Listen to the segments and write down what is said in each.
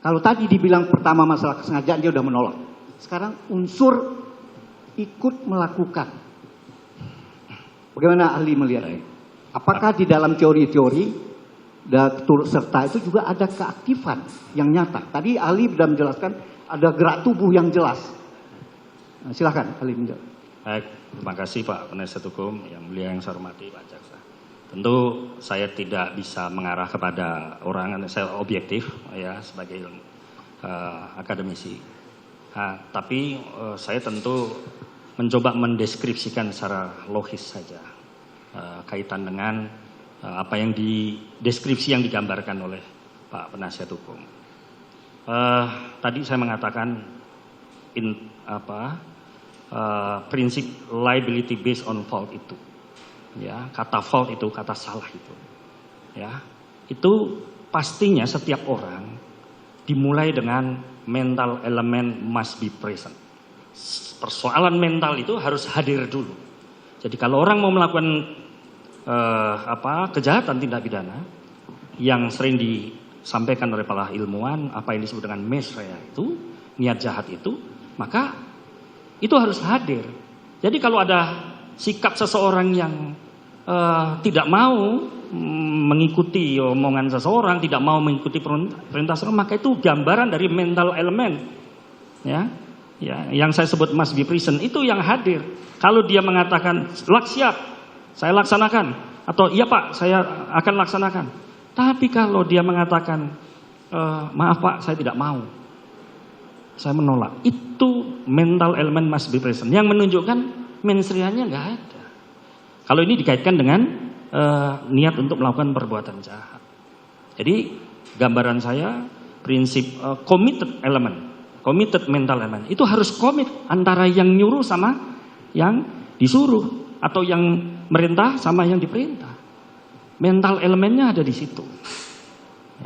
Kalau tadi dibilang pertama masalah kesengajaan dia udah menolak. Sekarang unsur ikut melakukan. Bagaimana ahli melihat ini? Apakah di dalam teori-teori dan turut serta itu juga ada keaktifan yang nyata? Tadi ahli sudah menjelaskan ada gerak tubuh yang jelas. Nah, silakan ahli menjawab. Baik, terima kasih Pak Penasihat Hukum yang mulia yang saya hormati Pak Jaksa. Tentu saya tidak bisa mengarah kepada orang, saya objektif ya sebagai akademisi. Tapi saya tentu mencoba mendeskripsikan secara logis saja kaitan dengan apa yang deskripsi yang digambarkan oleh Pak Penasihat Hukum. Tadi saya mengatakan prinsip liability based on fault itu. Ya, kata fault itu kata salah itu. Ya, itu pastinya setiap orang dimulai dengan mental element must be present. Persoalan mental itu harus hadir dulu. Jadi kalau orang mau melakukan kejahatan tindak pidana yang sering disampaikan oleh para ilmuwan, apa yang disebut dengan mens rea itu, niat jahat itu, maka itu harus hadir. Jadi kalau ada sikap seseorang yang tidak mau mengikuti omongan seseorang, tidak mau mengikuti perintah seseorang, maka itu gambaran dari mental element. Ya, yang saya sebut must be present itu yang hadir. Kalau dia mengatakan siap, saya laksanakan, atau iya Pak, saya akan laksanakan. Tapi kalau dia mengatakan maaf Pak, saya tidak mau, saya menolak, itu mental element must be present yang menunjukkan mens rea-nya nggak ada. Kalau ini dikaitkan dengan niat untuk melakukan perbuatan jahat. Jadi gambaran saya prinsip committed element, committed mental element itu harus komit antara yang nyuruh sama yang disuruh, atau yang merintah sama yang diperintah. Mental elemennya ada di situ.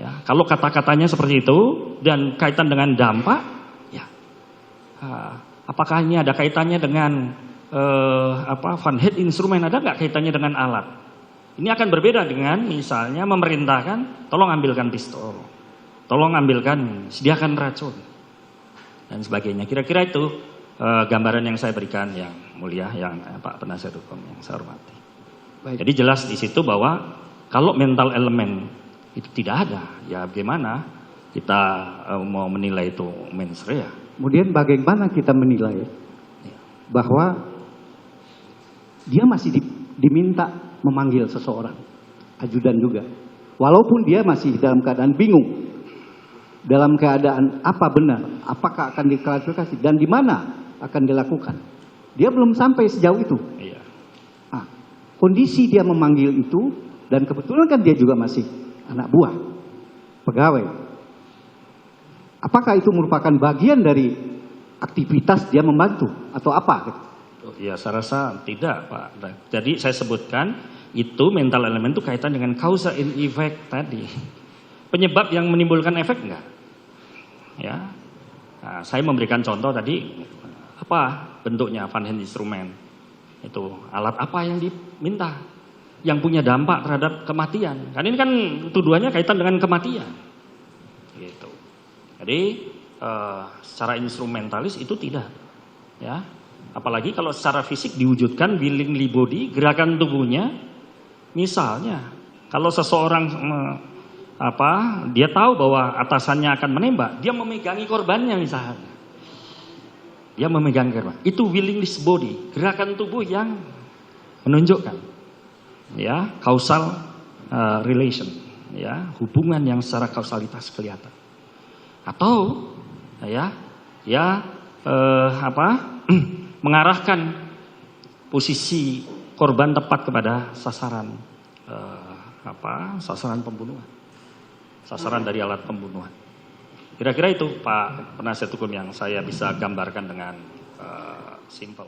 Ya, kalau kata-katanya seperti itu dan kaitan dengan dampak, ya, apakah ini ada kaitannya dengan Van Head instrumen, ada nggak kaitannya dengan alat? Ini akan berbeda dengan misalnya memerintahkan, tolong ambilkan pistol, tolong ambilkan, sediakan racun, dan sebagainya. Kira-kira itu gambaran yang saya berikan yang mulia, yang Pak Penasihat Hukum yang saya hormati. Baik. Jadi jelas di situ bahwa kalau mental elemen itu tidak ada, ya bagaimana kita mau menilai itu mens rea? Kemudian bagaimana kita menilai bahwa dia masih diminta memanggil seseorang, ajudan juga, walaupun dia masih dalam keadaan bingung, dalam keadaan apa benar, apakah akan diklarifikasi dan di mana akan dilakukan. Dia belum sampai sejauh itu. Iya. Nah, kondisi dia memanggil itu, dan kebetulan kan dia juga masih anak buah, pegawai. Apakah itu merupakan bagian dari aktivitas dia membantu atau apa? Ya, saya rasa tidak, Pak. Jadi saya sebutkan itu mental elemen itu kaitan dengan cause and effect tadi. Penyebab yang menimbulkan efek enggak? Ya. Nah, saya memberikan contoh tadi apa bentuknya Van Head instrumen. Itu alat apa yang diminta? Yang punya dampak terhadap kematian. Karena ini kan tuduhannya kaitan dengan kematian. Gitu. Jadi secara instrumentalis itu tidak. Ya. Apalagi kalau secara fisik diwujudkan willingly body, gerakan tubuhnya, misalnya kalau seseorang dia tahu bahwa atasannya akan menembak, dia memegangi korbannya misalnya, dia memegang korban, itu willingly body, gerakan tubuh yang menunjukkan, ya, causal relation, ya, hubungan yang secara kausalitas kelihatan, atau mengarahkan posisi korban tepat kepada sasaran sasaran pembunuhan, sasaran dari alat pembunuhan. Kira-kira itu Pak Penasihat Hukum yang saya bisa gambarkan dengan simpel.